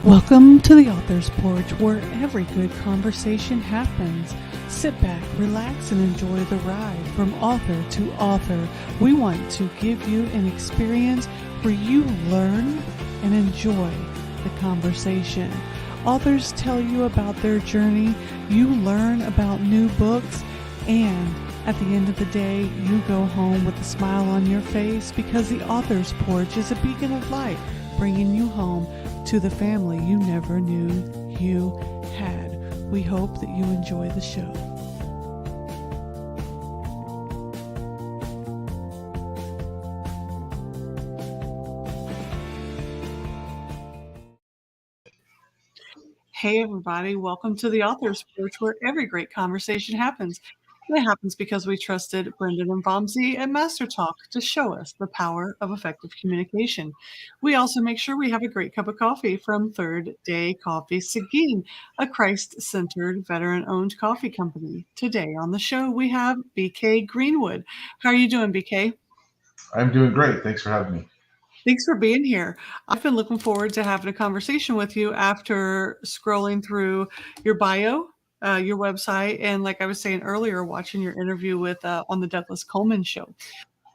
Welcome to the Author's Porch, where every good conversation happens. Sit back, relax, and enjoy the ride from author to author. We want to give you an experience where you learn and enjoy the conversation. Authors tell you about their journey, you learn about new books, and at the end of the day, you go home with a smile on your face because the Author's Porch is a beacon of light, bringing you home to the family you never knew you had. We hope that you enjoy the show. Hey everybody, welcome to the Author's Porch, where every great conversation happens. And it happens because we trusted Brendan and Vamsi at Master Talk to show us the power of effective communication. We also make sure we have a great cup of coffee from Third Day Coffee Seguin, a Christ-centered, veteran-owned coffee company. Today on the show, we have BK Greenwood. How are you doing, BK? I'm doing great. Thanks for having me. Thanks for being here. I've been looking forward to having a conversation with you after scrolling through your bio, your website, and like I was saying earlier, watching your interview with on the Douglas Coleman show.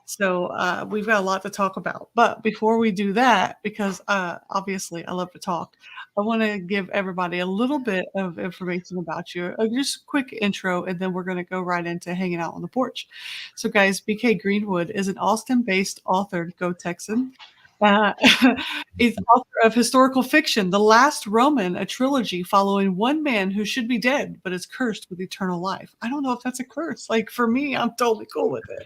So we've got a lot to talk about. But before we do that, because obviously I love to talk, I want to give everybody a little bit of information about you, just a quick intro, and then we're going to go right into hanging out on the porch. So guys, BK Greenwood is an Austin-based author, go Texan. Is author of historical fiction, The Last Roman, a trilogy following one man who should be dead but is cursed with eternal life. I don't know if that's a curse. Like for me, I'm totally cool with it.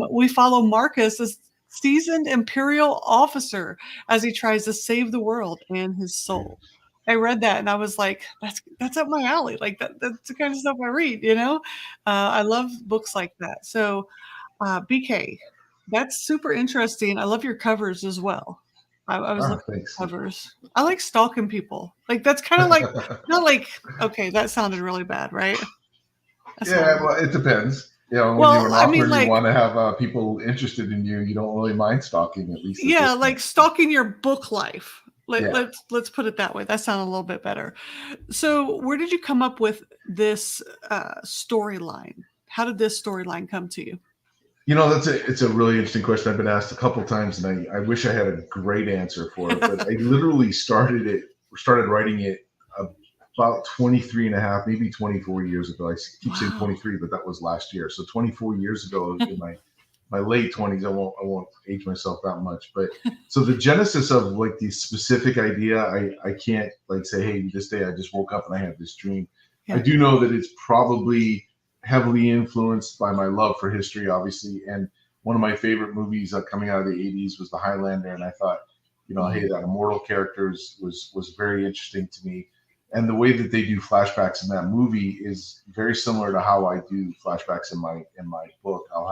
We follow Marcus, a seasoned imperial officer, as he tries to save the world and his soul. I read that and I was like, that's up my alley. Like that's the kind of stuff I read, you know? I love books like that. So BK, that's super interesting. I love your covers as well. I was looking Thanks. at covers. I like stalking people. Like that's kind of like not like okay, that sounded really bad, right? That's Yeah, well, it depends. When you're well, an I mean, author, you like want to have people interested in you. You don't really mind stalking, at least at yeah, this like point. stalking your book life. Yeah. Let's put it that way. That sounded a little bit better. So, where did you come up with this storyline? How did this storyline come to you? It's a really interesting question. I've been asked a couple times, and I wish I had a great answer for it. But I literally started writing it about 23 and a half, maybe 24 years ago. I keep saying Wow. 23, but that was last year. So 24 years ago in my late 20s. I won't age myself that much, but so the genesis of like the specific idea, I can't like say, hey, this day I just woke up and I had this dream. Yeah. I do know that it's probably heavily influenced by my love for history, obviously, and one of my favorite movies coming out of the 80s was The Highlander, and I thought, hey, that immortal character was very interesting to me. And the way that they do flashbacks in that movie is very similar to how I do flashbacks in my book. I'll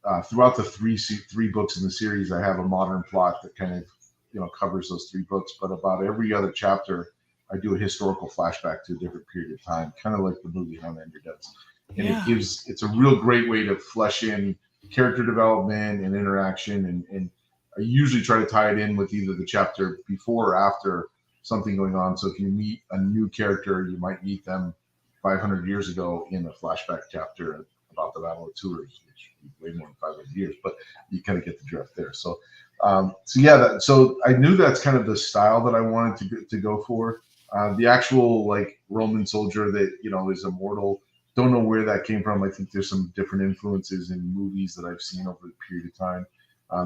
have throughout the three books in the series, I have a modern plot that kind of covers those three books. But about every other chapter, I do a historical flashback to a different period of time, kind of like the movie Highlander does. And it's a real great way to flesh in character development and interaction. And I usually try to tie it in with either the chapter before or after something going on. So if you meet a new character, you might meet them 500 years ago in a flashback chapter about the Battle of Tours, which is way more than 500 years, but you kind of get the drift there. So I knew that's kind of the style that I wanted to go for. The actual like Roman soldier that is immortal, don't know where that came from. I think there's some different influences in movies that I've seen over the period of time.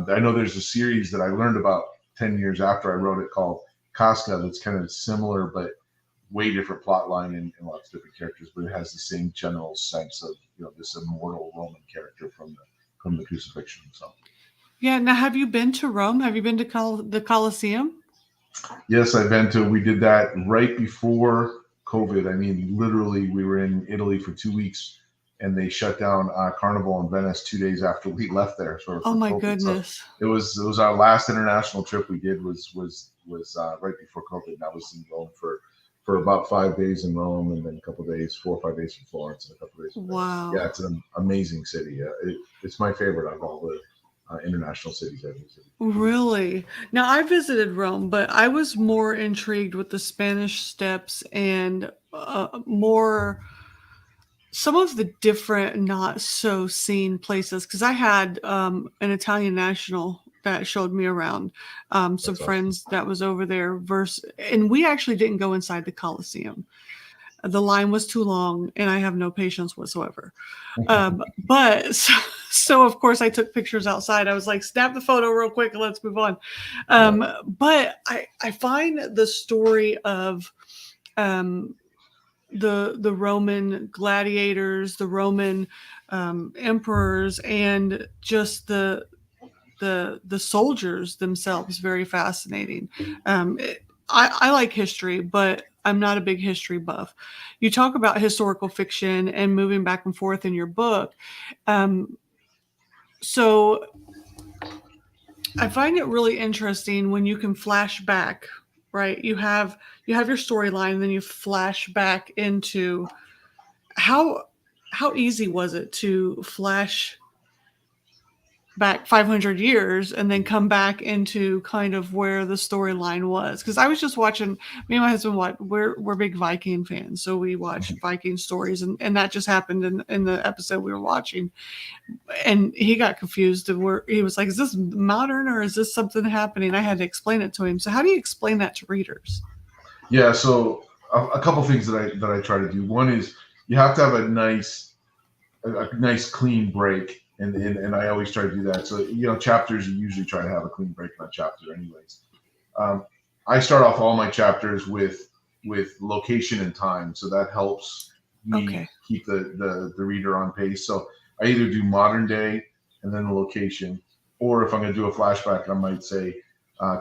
I know there's a series that I learned about 10 years after I wrote it called Casca that's kind of similar, but way different plot line and lots of different characters, but it has the same general sense of this immortal Roman character from the crucifixion. So Yeah. Now, have you been to Rome? Have you been to the Colosseum? Yes, I've been to. We did that right before COVID. I mean, literally, we were in Italy for 2 weeks, and they shut down Carnival in Venice 2 days after we left there. Sort of Oh for my COVID. goodness! So it was our last international trip we did was right before COVID. And I was in Rome for about 5 days in Rome, and then a couple of days, 4 or 5 days in Florence, and a couple of days. Wow. Yeah, it's an amazing city. It's my favorite of all the international cities I've visited. Really? Now, I visited Rome, but I was more intrigued with the Spanish Steps and more some of the different not so seen places because I had an Italian national that showed me around, some That's awesome. friends that was over there and we actually didn't go inside the Colosseum. The line was too long and I have no patience whatsoever. But so of course I took pictures outside. I was like, snap the photo real quick and let's move on. Yeah. But I find the story of um, the Roman gladiators, the Roman emperors, and just the soldiers themselves very fascinating. I like history, but I'm not a big history buff. You talk about historical fiction and moving back and forth in your book. Um, so I find it really interesting when you can flash back, right? You have your storyline, then you flash back into how how easy was it to flash back 500 years and then come back into kind of where the storyline was? Because I was just watching, me and my husband, we're big Viking fans, so we watch Viking stories, and that just happened in the episode we were watching, and he got confused of where he was like, is this modern or is this something happening? I had to explain it to him. So how do you explain that to readers? Yeah, so a couple things that I try to do. One is you have to have a nice clean break, and I always try to do that. So chapters, you usually try to have a clean break on a chapter, anyways. I start off all my chapters with location and time, so that helps me keep the reader on pace. So I either do modern day and then the location, or if I'm going to do a flashback, I might say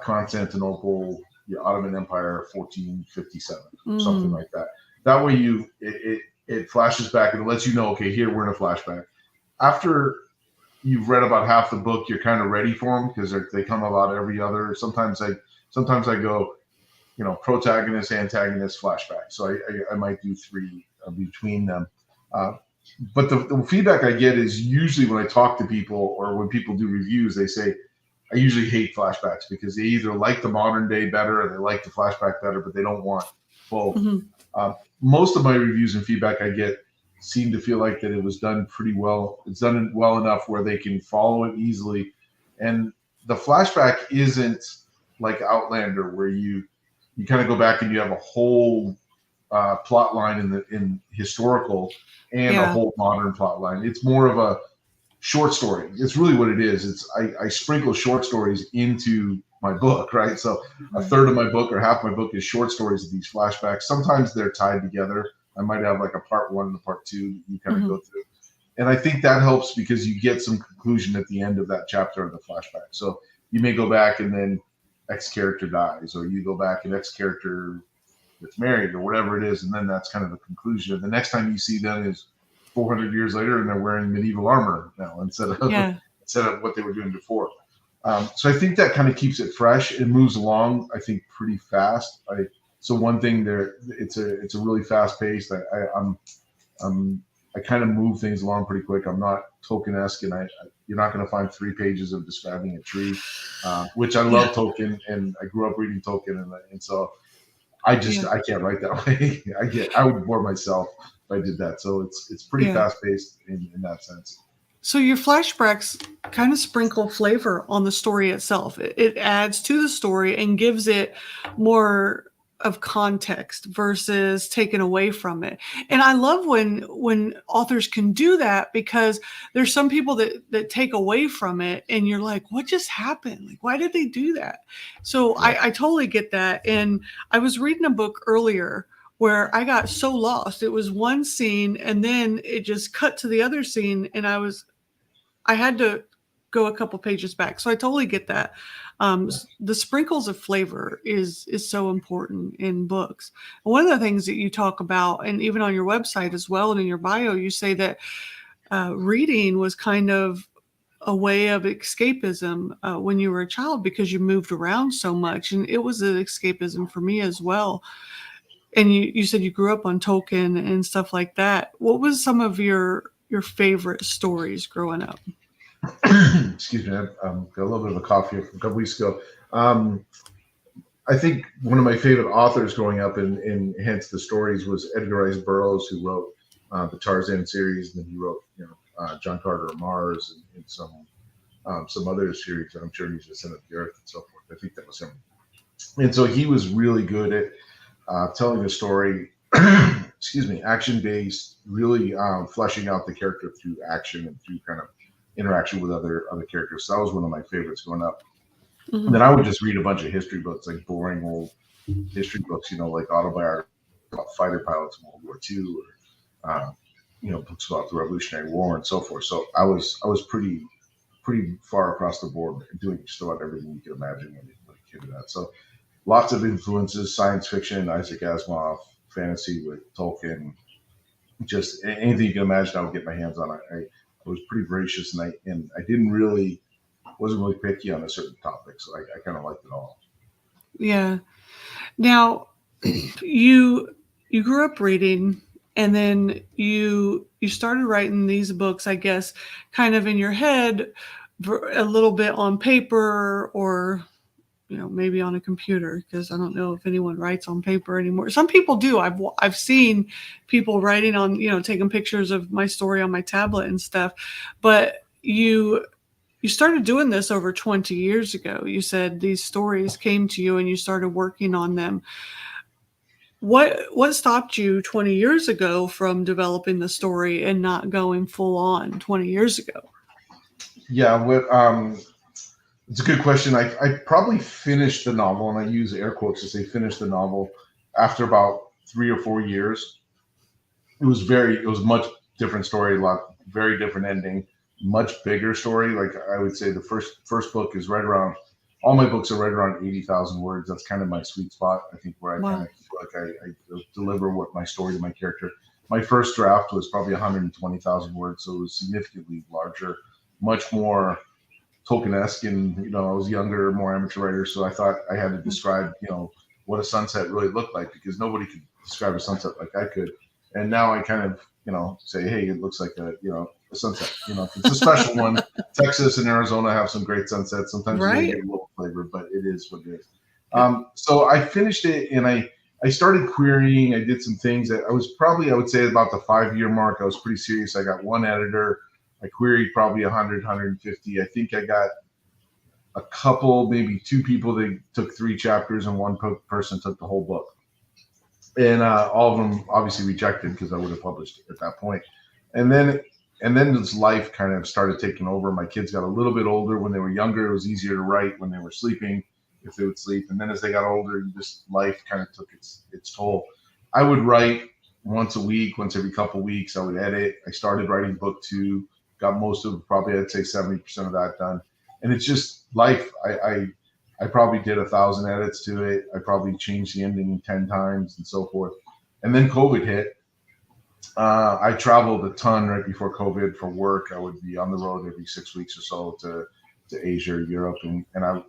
Constantinople, the Ottoman Empire, 1457, something like that. That way it flashes back and it lets you know, okay, here we're in a flashback. After you've read about half the book, you're kind of ready for them because they come about every other. Sometimes I go, protagonist, antagonist, flashback. So I might do 3 between them. But the feedback I get is usually when I talk to people or when people do reviews, they say, I usually hate flashbacks because they either like the modern day better or they like the flashback better, but they don't want both. Most of my reviews and feedback I get seem to feel like that it was done pretty well. It's done well enough where they can follow it easily. And the flashback isn't like Outlander where you kind of go back and you have a whole plot line in historical and a whole modern plot line. It's more of a short story. It's really what it is. I sprinkle short stories into my book, right? So a third of my book or half my book is short stories of these flashbacks. Sometimes they're tied together. I might have like a part 1 and a part 2 you kind of go through. And I think that helps because you get some conclusion at the end of that chapter of the flashback. So you may go back and then X character dies, or you go back and X character gets married or whatever it is. And then that's kind of the conclusion. And the next time you see them is 400 years later and they're wearing medieval armor now instead of what they were doing before. So I think that kind of keeps it fresh. It moves along, I think, pretty fast. So one thing there, it's a really fast paced. I kind of move things along pretty quick. I'm not Tolkien-esque, and you're not going to find 3 pages of describing a tree, which I love Tolkien, and I grew up reading Tolkien, and so I can't write that way. I would bore myself if I did that. So it's pretty fast paced in that sense. So your flashbacks kind of sprinkle flavor on the story itself. It adds to the story and gives it more of context versus taken away from it. And I love when authors can do that, because there's some people that take away from it and you're like, what just happened? Like, why did they do that? So I totally get that. And I was reading a book earlier where I got so lost. It was one scene and then it just cut to the other scene, and I had to go a couple pages back. So I totally get that. The sprinkles of flavor is so important in books. And one of the things that you talk about, and even on your website as well, and in your bio, you say that reading was kind of a way of escapism when you were a child because you moved around so much. And it was an escapism for me as well. And you said you grew up on Tolkien and stuff like that. What was some of your favorite stories growing up? Excuse me, I've got a little bit of a cough here from a couple weeks ago. I think one of my favorite authors growing up, and hence the stories, was Edgar Rice Burroughs, who wrote the Tarzan series, and then he wrote, John Carter of Mars, and some other series. I'm sure he's the Center of the Earth and so forth. I think that was him. And so he was really good at telling the story, excuse me, action based, really fleshing out the character through action and through kind of interaction with other characters. So that was one of my favorites growing up. Mhm. And then I would just read a bunch of history books, like boring old history books, like autobiographies about fighter pilots in World War II, or books about the Revolutionary War and so forth. So I was pretty far across the board doing just about everything you could imagine when a kid did that. So lots of influences: science fiction, Isaac Asimov, fantasy with Tolkien, just anything you can imagine I would get my hands on. I was pretty voracious, and I wasn't really picky on a certain topic, so I kind of liked it all. Yeah. Now, you grew up reading, and then you started writing these books, I guess, kind of in your head, a little bit on paper, or maybe on a computer, because I don't know if anyone writes on paper anymore. Some people do. I've seen people writing on, taking pictures of my story on my tablet and stuff. But you started doing this over 20 years ago. You said these stories came to you and you started working on them. What stopped you 20 years ago from developing the story and not going full on 20 years ago? Yeah, it's a good question. I probably finished the novel, and I use air quotes to say finished the novel, after about 3 or 4 years. It was much different story, very different ending, much bigger story. Like I would say the first book is right around, all my books are right around 80,000 words. That's kind of my sweet spot, I think, where I Wow. kind of feel like I deliver what my story to my character. My first draft was probably 120,000 words, so it was significantly larger, much more Tolkien-esque, and I was younger, more amateur writer, so I thought I had to describe what a sunset really looked like, because nobody could describe a sunset like I could. And now I kind of say, hey, it looks like a sunset. It's a special one. Texas and Arizona have some great sunsets. Sometimes you Right. may get a little flavor, but it is what it is. So I finished it, and I started querying. I did some things that I would say about the 5-year mark. I was pretty serious. I got one editor. I queried probably 100, 150. I think I got a couple, maybe 2 people that took 3 chapters, and one person took the whole book. And all of them obviously rejected, because I would have published it at that point. And then this life kind of started taking over. My kids got a little bit older. When they were younger, it was easier to write when they were sleeping, if they would sleep. And then as they got older, this life kind of took its toll. I would write once a week, once every couple of weeks. I would edit. I started writing book 2, got most of, probably I'd say 70% of that done. And it's just life. I probably did 1,000 edits to it. I probably changed the ending 10 times and so forth. And then COVID hit. I traveled a ton right before COVID for work. I would be on the road every 6 weeks or so to Asia or Europe. And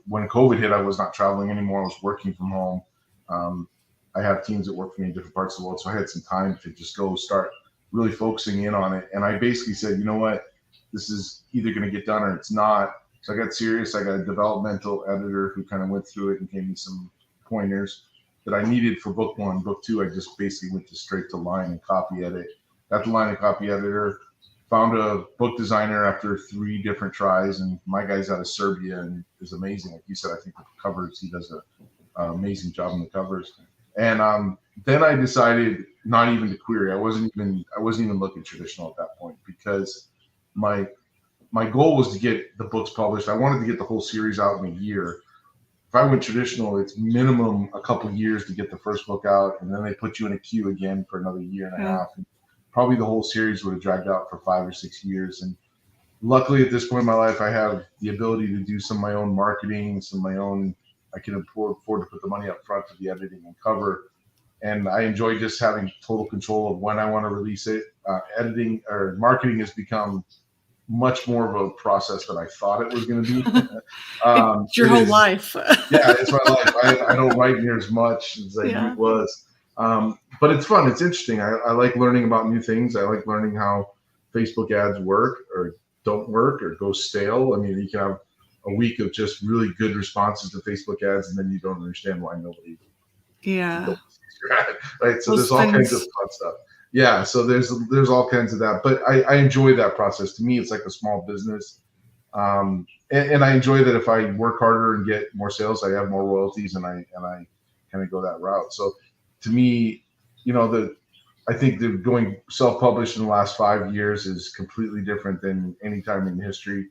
when COVID hit, I was not traveling anymore. I was working from home. I have teams that work for me in different parts of the world, so I had some time to just go start really focusing in on it. And I basically said, you know what, this is either going to get done or it's not. So I got serious. I got a developmental editor who kind of went through it and gave me some pointers that I needed for book 1. Book 2, I just basically went straight to line and copy edit. Got the line and copy editor, found a book designer after 3 different tries, and my guy's out of Serbia and is amazing. Like you said, I think the covers, he does an amazing job on the covers. And then I decided not even to query. I wasn't even looking traditional at that point, because my goal was to get the books published. I wanted to get the whole series out in a year. If I went traditional, it's minimum a couple of years to get the first book out, and then they put you in a queue again for another year and a half. And probably the whole series would have dragged out for 5 or 6 years. And luckily, at this point in my life, I have the ability to do some of my own marketing, I can afford to put the money up front for the editing and cover. And I enjoy just having total control of when I want to release it. Editing or marketing has become much more of a process than I thought it was going to be. It's your whole life. Yeah, it's my life. I don't write near as much as I knew it was. But it's fun. It's interesting. I like learning about new things. I like learning how Facebook ads work, or don't work or go stale. I mean, you can have a week of just really good responses to Facebook ads, and then you don't understand why nobody Yeah. your ad, right? So Those there's all kinds of things. fun stuff. Yeah, so there's all kinds of that, but I enjoy that process. To me, it's like a small business, and I enjoy that if I work harder and get more sales, I have more royalties, and I kind of go that route. So to me, I think that going self-published in the last 5 years is completely different than any time in history,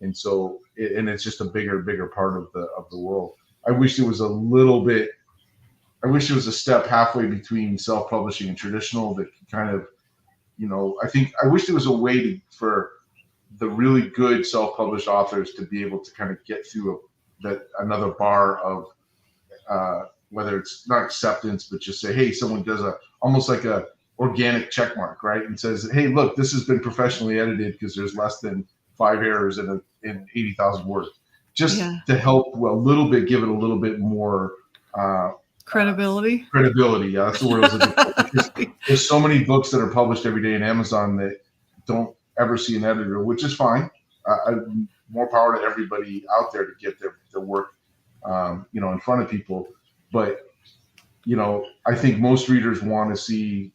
and so and it's just a bigger part of the world. I wish there was a little bit. I wish there was a step halfway between self-publishing and traditional that could kind of, I think I wish there was a way for the really good self-published authors to be able to kind of get through another bar of whether it's not acceptance, but just say, hey, someone does almost like a organic check mark, right? And says, hey, look, this has been professionally edited because there's less than 5 errors in 80,000 words, just to help a little bit, give it a little bit more Credibility. Credibility. Yeah, that's the word I was looking for. Because there's so many books that are published every day in Amazon that don't ever see an editor, which is fine. More power to everybody out there to get their work, in front of people. But I think most readers don't want to see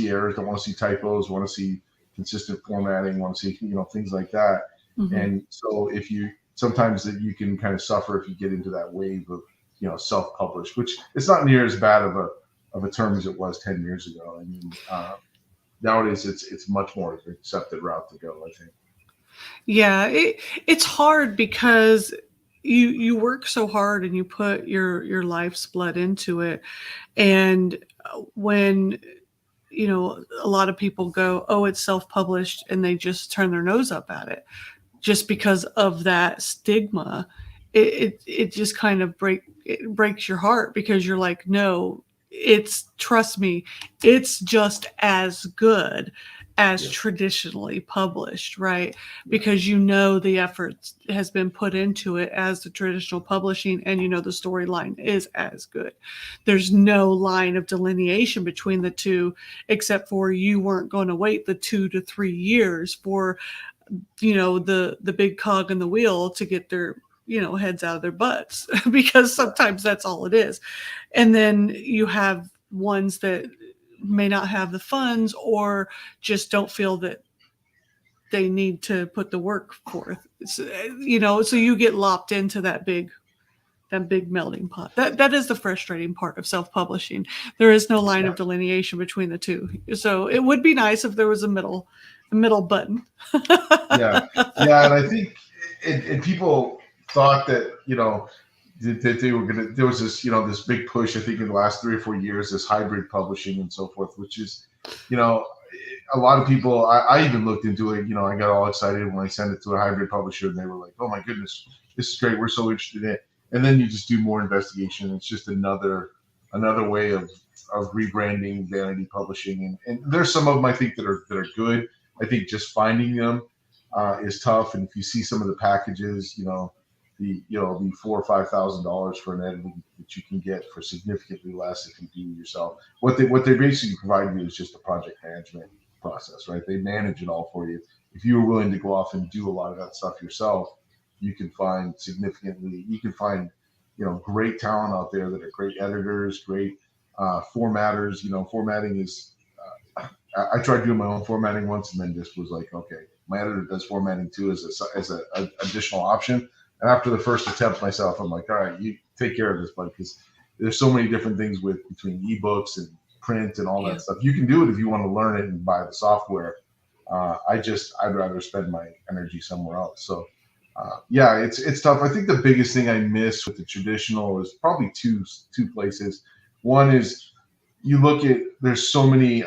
errors, don't want to see typos, want to see consistent formatting, want to see things like that. Mm-hmm. And so sometimes that you can kind of suffer if you get into that wave of self-published, which it's not near as bad of a term as it was 10 years ago. I mean, nowadays it's much more accepted route to go, I think. Yeah, it's hard because you work so hard and you put your life's blood into it, and when a lot of people go, oh, it's self-published, and they just turn their nose up at it just because of that stigma. It just kind of breaks your heart, because you're like, no, trust me, it's just as good as traditionally published, right? Because the effort has been put into it as the traditional publishing, and the storyline is as good. There's no line of delineation between the two, except for you weren't going to wait the 2 to 3 years for the big cog in the wheel to get their heads out of their butts, because sometimes that's all it is. And then you have ones that may not have the funds, or just don't feel that they need to put the work forth. So you get lopped into that big melting pot. That is the frustrating part of self-publishing. There is no line of delineation between the two. So it would be nice if there was a middle button. Yeah, and I think and people thought that that they were gonna. There was this this big push, I think, in the last 3 or 4 years, this hybrid publishing and so forth, which is a lot of people. I even looked into it. I got all excited when I sent it to a hybrid publisher, and they were like, "Oh my goodness, this is great. We're so interested in it." And then you just do more investigation. It's just another way of rebranding vanity publishing, and there's some of them I think that are good. I think just finding them is tough, and if you see some of the packages, the $4,000 or $5,000 for an editing that you can get for significantly less if you do it yourself. What they basically provide you is just a project management process, right? They manage it all for you. If you were willing to go off and do a lot of that stuff yourself, you can find great talent out there that are great editors, great formatters. Formatting is. I tried doing my own formatting once, and then just was like, okay, my editor does formatting too as an additional option. And after the first attempt myself, I'm like, all right, you take care of this, bud, because there's so many different things between ebooks and print and all that stuff. You can do it if you want to learn it and buy the software. I'd rather spend my energy somewhere else. So it's tough. I think the biggest thing I miss with the traditional is probably two places. One is you look at, there's so many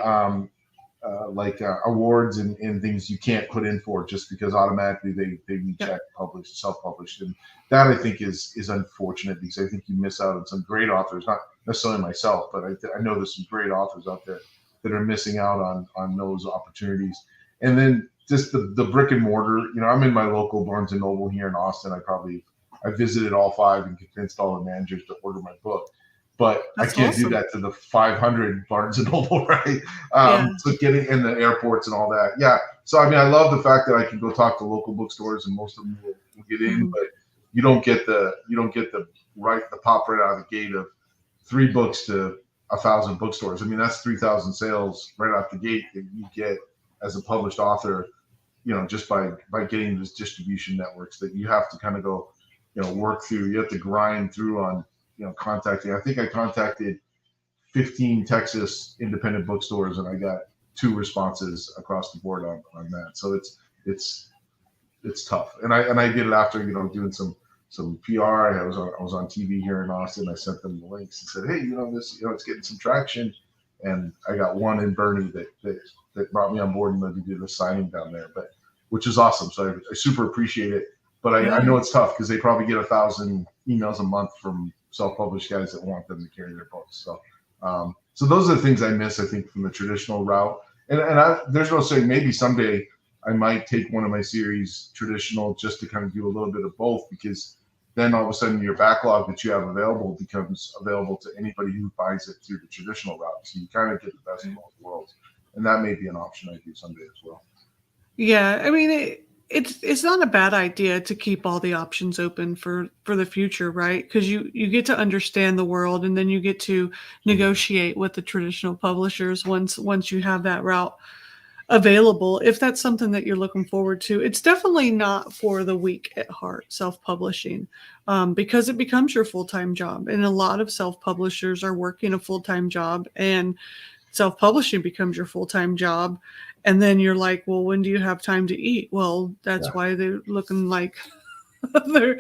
awards and things you can't put in for just because automatically they recheck self-published, and that I think is unfortunate, because I think you miss out on some great authors, not necessarily myself, but I know there's some great authors out there that are missing out on those opportunities. And then just the brick and mortar, I'm in my local Barnes and Noble here in Austin. I visited all 5 and convinced all the managers to order my book. but I That's can't do awesome. that to the 500 Barnes and Noble, right? Yeah. So getting in the airports and all that. Yeah. So, I mean, I love the fact that I can go talk to local bookstores and most of them will get in, Mhm. but the pop right out of the gate of 3 books to 1,000 bookstores. I mean, that's 3,000 sales right off the gate that you get as a published author, just by getting these distribution networks that you have to kind of go, work through. You have to grind through on, contacting. I think I contacted 15 Texas independent bookstores and I got 2 responses across the board on that. So it's tough. And I did it after, doing some PR. I was on TV here in Austin. I sent them the links and said, hey, this, it's getting some traction. And I got one in Bernie that brought me on board and we did a signing down there, which is awesome. So I super appreciate it. But I know it's tough because they probably get 1,000 emails a month from self-published guys that want them to carry their books. So those are the things I miss, I think, from the traditional route. And there's no saying, maybe someday I might take one of my series traditional just to kind of do a little bit of both, because then all of a sudden your backlog that you have available becomes available to anybody who buys it through the traditional route. So you kind of get the best of both worlds. And that may be an option I do someday as well. Yeah, I mean, it's not a bad idea to keep all the options open for the future, right? Because you get to understand the world, and then you get to negotiate with the traditional publishers once you have that route available. If that's something that you're looking forward to, it's definitely not for the weak at heart, self-publishing, because it becomes your full-time job, and a lot of self-publishers are working a full-time job, and self-publishing becomes your full-time job. And then you're like, well, when do you have time to eat? Well, that's why they're looking like they're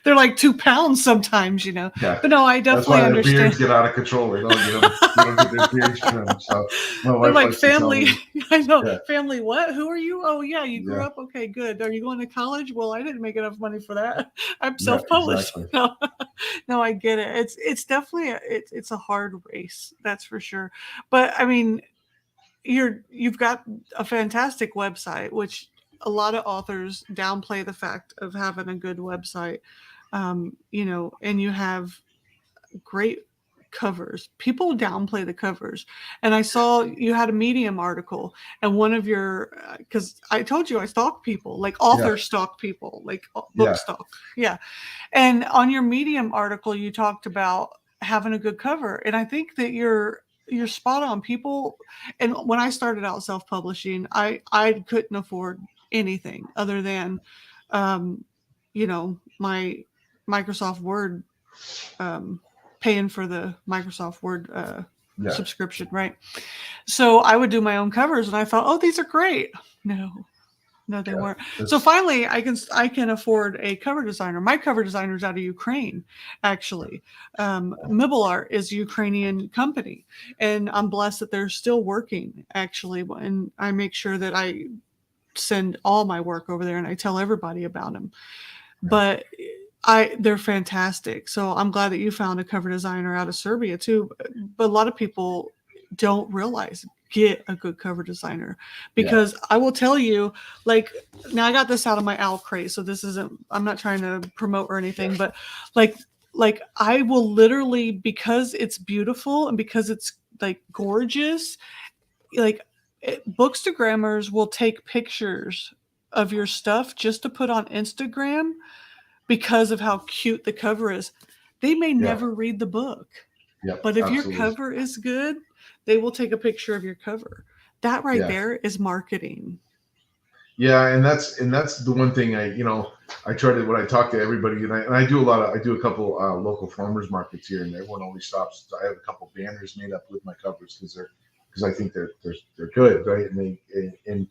like 2 pounds sometimes, Yeah. But no, I That's definitely why their understand. beards get out of control. They don't get their beards trimmed. So my They're wife like, likes to tell family. me, I know. yeah, Family what? Who are you? Oh yeah, you grew yeah, up. Okay, good. Are you going to college? Well, I didn't make enough money for that. I'm yeah, self-published. exactly. No, no, I get it. It's definitely it's a hard race, that's for sure. But I mean, you've got a fantastic website, which a lot of authors downplay the fact of having a good website. And you have great covers. People downplay the covers. And I saw you had a Medium article, and one of your, because I told you I stalk people, like Yeah, author stalk people, like book yeah, stalk. Yeah. And on your Medium article, you talked about having a good cover. And I think that you're spot on. People, and when I started out self-publishing, I couldn't afford anything other than um, my Microsoft Word, um, paying for the Microsoft Word yeah. subscription, right? So I would do my own covers, and I thought, oh, these are great. No, they Yeah. weren't. So finally, I can afford a cover designer. My cover designer is out of Ukraine, actually. Mibble Art is a Ukrainian company, and I'm blessed that they're still working, actually. And I make sure that I send all my work over there, and I tell everybody about them. But they're fantastic. So I'm glad that you found a cover designer out of Serbia too. But a lot of people don't realize, get a good cover designer, because I will tell you, like, now I got this out of my owl crate, so this isn't, I'm not trying to promote or anything, but like I will literally, because it's beautiful and because it's like gorgeous, like bookstagrammers will take pictures of your stuff just to put on Instagram because of how cute the cover is. They may Yeah. never read the book, Yep. but if your Absolutely. cover is good, they will take a picture of your cover. That right Yeah. there is marketing. Yeah, and that's the one thing I try to, when I talk to everybody, and I do a couple local farmers markets here, and everyone always stops. I have a couple banners made up with my covers because I think they're good, right? And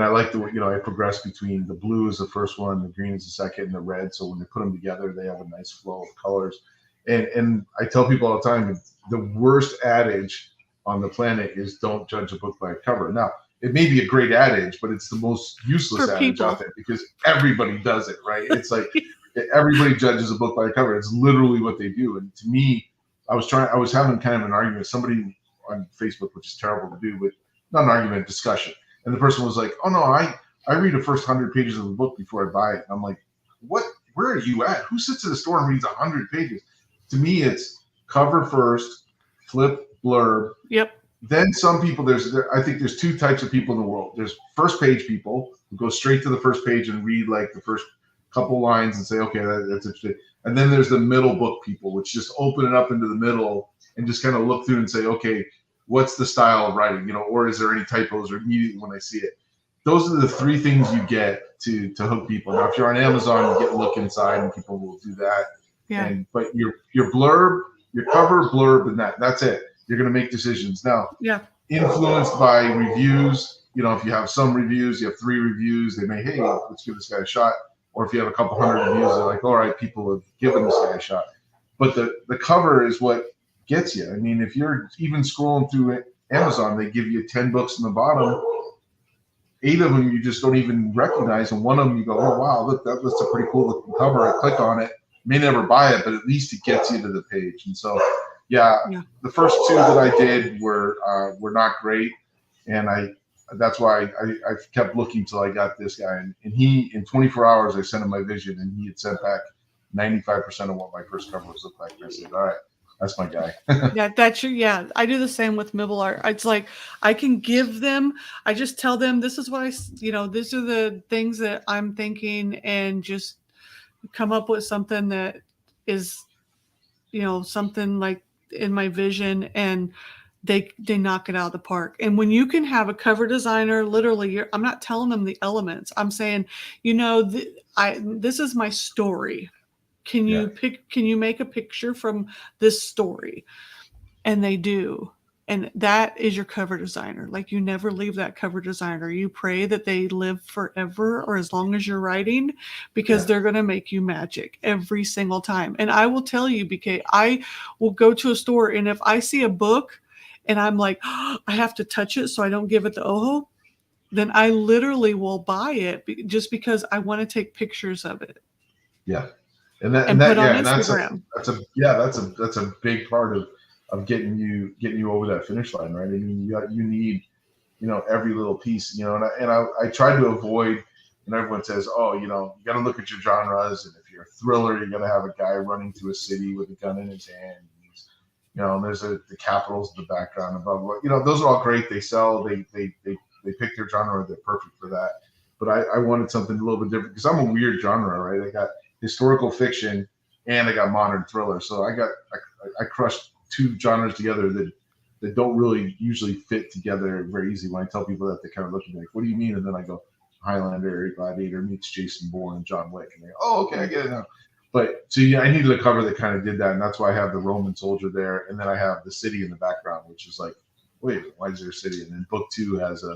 I like I progress between the blue is the first one, the green is the second, and the red. So when they put them together, they have a nice flow of colors. And I tell people all the time, the worst adage on the planet is don't judge a book by a cover. Now, it may be a great adage, but it's the most useless For adage people. out there because everybody does it, right? It's like everybody judges a book by a cover. It's literally what they do. And to me, I was having kind of an argument with somebody on Facebook, which is terrible to do, but not an argument, discussion. And the person was like, "Oh no, I read the first 100 pages of the book before I buy it." And I'm like, "What? Where are you at? Who sits in a store and reads 100 pages?" To me, it's cover first, flip, blurb. Yep. Then some people, I think there's two types of people in the world. There's first page people who go straight to the first page and read like the first couple lines and say, okay, that's interesting. And then there's the middle book people, which just open it up into the middle and just kind of look through and say, okay, what's the style of writing, or is there any typos, or immediately when I see it. Those are the three things you get to hook people. Now, if you're on Amazon, you get look inside and people will do that. Yeah. But your blurb, your cover, blurb, and that's it. You're going to make decisions. Now, influenced by reviews, if you have some reviews, you have 3 reviews, they may, hey, let's give this guy a shot. Or if you have a couple hundred reviews, they're like, all right, people have given this guy a shot. But the cover is what gets you. I mean, if you're even scrolling through Amazon, they give you 10 books in the bottom. 8 of them you just don't even recognize, and one of them you go, oh, wow, look, that's a pretty cool looking cover. I click on it. May never buy it, but at least it gets you to the page. And so, the first 2 that I did were not great, and that's why I kept looking till I got this guy. And he, in 24 hours, I sent him my vision, and he had sent back 95% of what my first covers looked like. And I said, all right, that's my guy. I do the same with Mibble art. It's like I can give them, I just tell them this is what these are the things that I'm thinking, and just come up with something that is, something like in my vision, and they knock it out of the park. And when you can have a cover designer, literally, I'm not telling them the elements. I'm saying, this is my story. Can you make a picture from this story? And they do. And that is your cover designer. Like, you never leave that cover designer. You pray that they live forever, or as long as you're writing, because they're going to make you magic every single time. And I will tell you, BK, I will go to a store, and if I see a book and I'm like, oh, I have to touch it so I don't give it the oho, then I literally will buy it just because I want to take pictures of it. Yeah. And put on Instagram. That's a big part of getting you over that finish line, right? I mean, you need, every little piece, and I try to avoid, and everyone says, oh, you got to look at your genres, and if you're a thriller, you're gonna have a guy running through a city with a gun in his hand. And there's the capitals in the background above. Those are all great. They sell. They pick their genre. They're perfect for that. But I wanted something a little bit different, because I'm a weird genre, right? I got historical fiction and I got modern thriller. So I crushed 2 genres together that don't really usually fit together very easily. When I tell people that, they kind of look at me like, what do you mean? And then I go, Highlander, Gladiator meets Jason Bourne and John Wick. And they go, oh, okay, I get it now. But so I needed a cover that kind of did that. And that's why I have the Roman soldier there. And then I have the city in the background, which is like, wait, why is there a city? And then book 2 has a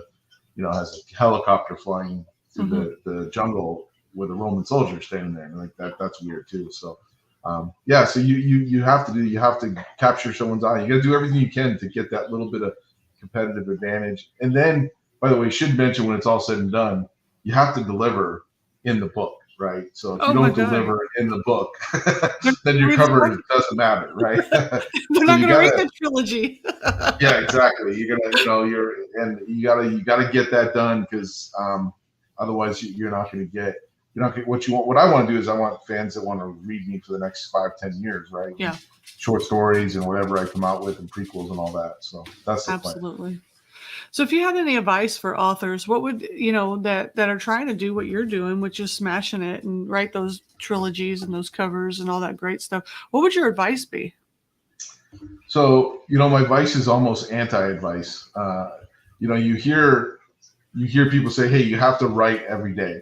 helicopter flying through the jungle with a Roman soldier standing there. And like that's weird too. So so you have to capture someone's eye. You got to do everything you can to get that little bit of competitive advantage. And then, by the way, should mention, when it's all said and done, you have to deliver in the book, right? So if you don't deliver in the book, then your cover doesn't matter, right? They're not going to read the trilogy. Yeah, exactly. You're gonna, you gotta get that done, because otherwise you're not going to get. What you want. What I want to do is I want fans that want to read me for the next 5-10 years, right? Yeah. Short stories and whatever I come out with, and prequels and all that. So that's the absolutely plan. So if you had any advice for authors, what would that are trying to do what you're doing, which is smashing it and write those trilogies and those covers and all that great stuff? What would your advice be? So my advice is almost anti-advice. You hear people say, hey, you have to write every day.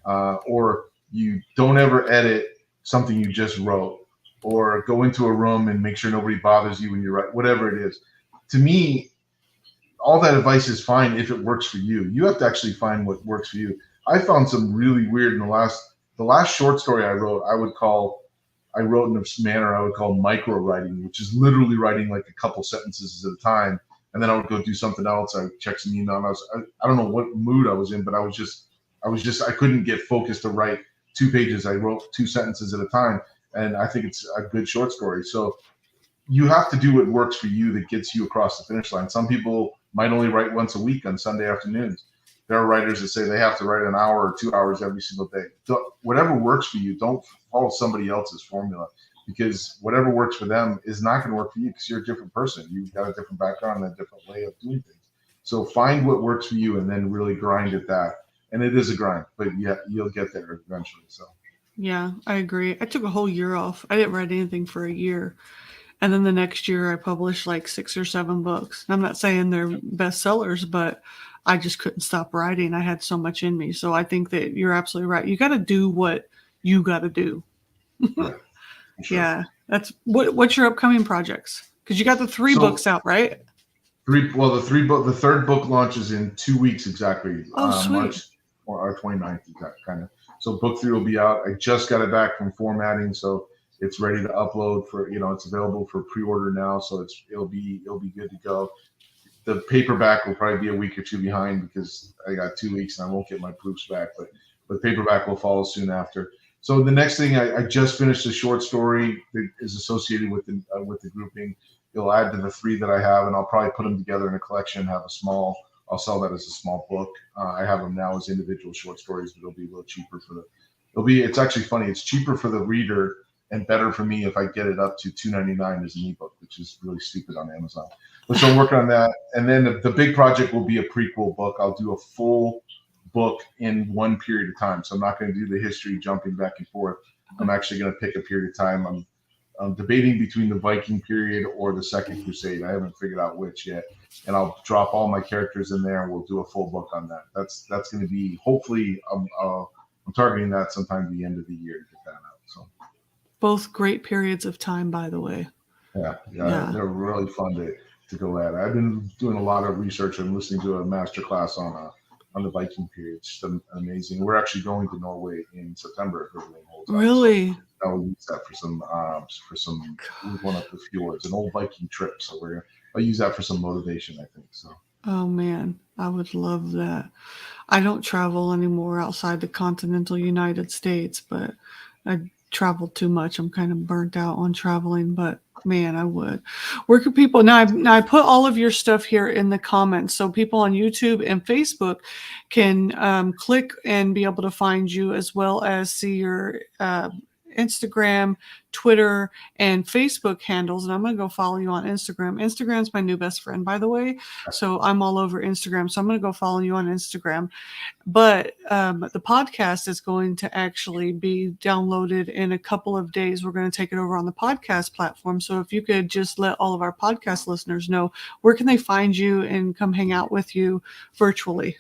Or you don't ever edit something you just wrote, or go into a room and make sure nobody bothers you when you write, whatever it is. To me, all that advice is fine if it works for you. You have to actually find what works for you. I found some really weird in the last short story I wrote. I wrote in a manner I would call micro writing, which is literally writing like a couple sentences at a time, and then I would go do something else. I would check some email. And I don't know what mood I was in, but I couldn't get focused to write 2 pages. I wrote 2 sentences at a time, and I think it's a good short story. So you have to do what works for you that gets you across the finish line. Some people might only write once a week on Sunday afternoons. There are writers that say they have to write an hour or 2 hours every single day. Whatever works for you, don't follow somebody else's formula. because whatever works for them is not going to work for you because you're a different person. You've got a different background and a different way of doing things. So find what works for you and then really grind at that. And it is a grind, but yeah, you'll get there eventually. So Yeah, I agree. I took a whole year off. I didn't write anything for a year. And then the next year I published like 6 or 7 books. And I'm not saying they're bestsellers, but I just couldn't stop writing. I had so much in me. So I think that you're absolutely right. You got to do what you got to do. yeah, for sure. Yeah. That's what's your upcoming projects? Because you got the 3 books out, right? The third book launches in 2 weeks exactly. Oh, sweet. March or 29th, kind of. So book 3 will be out. I just got it back from formatting, so it's ready to upload for, it's available for pre-order now. So it'll be good to go. The paperback will probably be a week or 2 behind because I got 2 weeks and I won't get my proofs back, but paperback will follow soon after. So the next thing, I just finished a short story that is associated with the grouping. It'll add to the 3 that I have, and I'll probably put them together in a collection. I'll sell that as a small book. I have them now as individual short stories, but it'll be a little cheaper it's actually funny. It's cheaper for the reader and better for me if I get it up to $2.99 as an ebook, which is really stupid on Amazon. But so I'm working on that. And then the big project will be a prequel book. I'll do a full book in one period of time. So I'm not going to do the history jumping back and forth. I'm actually going to pick a period of time. I'm debating between the Viking period or the Second Crusade. I haven't figured out which yet. And I'll drop all my characters in there and we'll do a full book on that. That's going to be, hopefully, I'm targeting that sometime at the end of the year to get that out. So both great periods of time, by the way. Yeah. They're really fun to go at. I've been doing a lot of research and listening to a master class on the Viking period. It's just amazing. We're actually going to Norway in September. Really? So I'll use that for some we're going up the fjords, an old Viking trip. So I'll use that for some motivation, I think. So. Oh man, I would love that. I don't travel anymore outside the continental United States, but I travel too much. I'm kind of burnt out on traveling, but man, I would. Where could people now? I put all of your stuff here in the comments, so people on YouTube and Facebook can click and be able to find you, as well as see your Instagram, Twitter, and Facebook handles. And I'm going to go follow you on Instagram. Instagram's my new best friend, by the way. So I'm all over Instagram. So I'm going to go follow you on Instagram. But the podcast is going to actually be downloaded in a couple of days. We're going to take it over on the podcast platform. So if you could just let all of our podcast listeners know, where can they find you and come hang out with you virtually?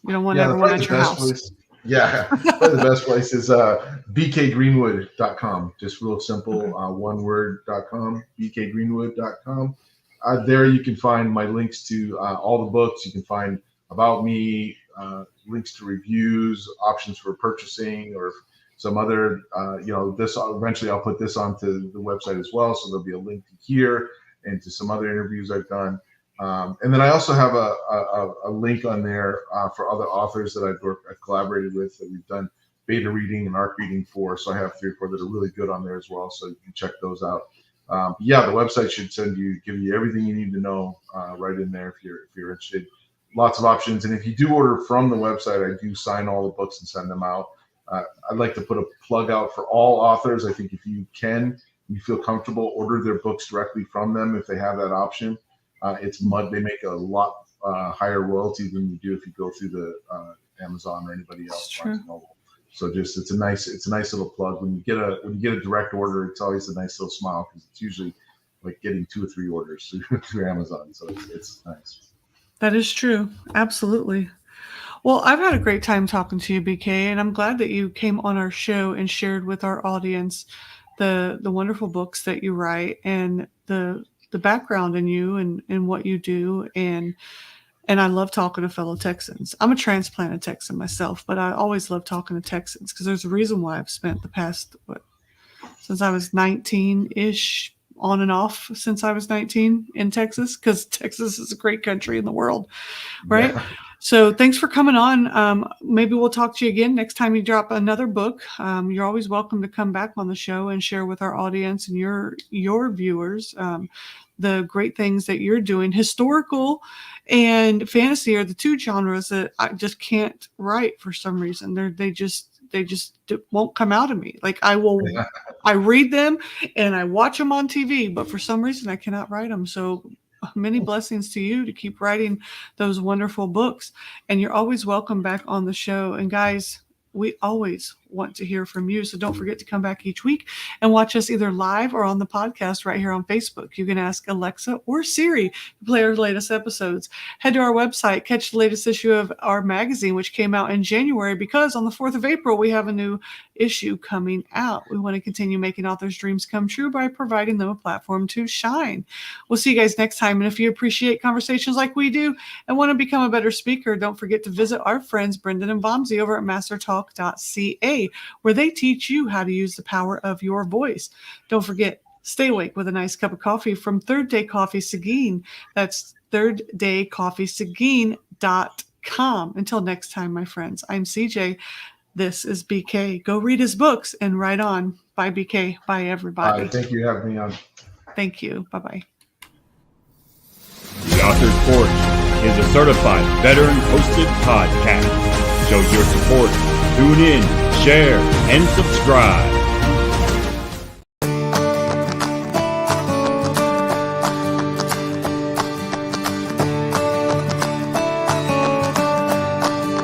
You don't want everyone at your house. Place. Yeah, probably the best place is bkgreenwood.com. Just real simple, one word.com, bkgreenwood.com. There you can find my links to all the books. You can find about me, links to reviews, options for purchasing, or some other, this eventually I'll put this onto the website as well. So there'll be a link to here and to some other interviews I've done. And then I also have a link on there for other authors that I've collaborated with that we've done beta reading and ARC reading for. So I have 3 or 4 that are really good on there as well. So you can check those out. The website should give you everything you need to know right in there if you're interested. Lots of options. And if you do order from the website, I do sign all the books and send them out. I'd like to put a plug out for all authors. I think if you feel comfortable, order their books directly from them if they have that option. They make a lot higher royalty than you do if you go through the Amazon or anybody else. So it's a nice little plug. When you get a direct order, it's always a nice little smile because it's usually like getting 2 or 3 orders through Amazon. So it's nice. That is true. Absolutely. Well, I've had a great time talking to you, BK, and I'm glad that you came on our show and shared with our audience the wonderful books that you write and the background in you and what you do. And I love talking to fellow Texans. I'm a transplanted Texan myself, but I always love talking to Texans because there's a reason why I've spent the past, since I was 19-ish, on and off since I was 19 in Texas, because Texas is a great country in the world, right? Yeah. So thanks for coming on. Maybe we'll talk to you again next time you drop another book. You're always welcome to come back on the show and share with our audience and your viewers the great things that you're doing. Historical and fantasy are the 2 genres that I just can't write for some reason. They just won't come out of me. Like I read them and I watch them on TV, but for some reason I cannot write them. So many blessings to you to keep writing those wonderful books. And you're always welcome back on the show. And guys, we always want to hear from you. So don't forget to come back each week and watch us either live or on the podcast right here on Facebook. You can ask Alexa or Siri to play our latest episodes. Head to our website, catch the latest issue of our magazine, which came out in January, because on the 4th of April, we have a new issue coming out. We want to continue making authors' dreams come true by providing them a platform to shine. We'll see you guys next time. And if you appreciate conversations like we do and want to become a better speaker, don't forget to visit our friends Brendan and Vamsi over at mastertalk.ca, where they teach you how to use the power of your voice. Don't forget, stay awake with a nice cup of coffee from Third Day Coffee Seguin. That's thirddaycoffeeseguin.com. Until next time, my friends, I'm CJ. This is BK. Go read his books and write on. Bye, BK. Bye, everybody. Thank you for having me on. Thank you. Bye-bye. The Author's Porch is a certified veteran-hosted podcast. Show your support. Tune in, share, and subscribe.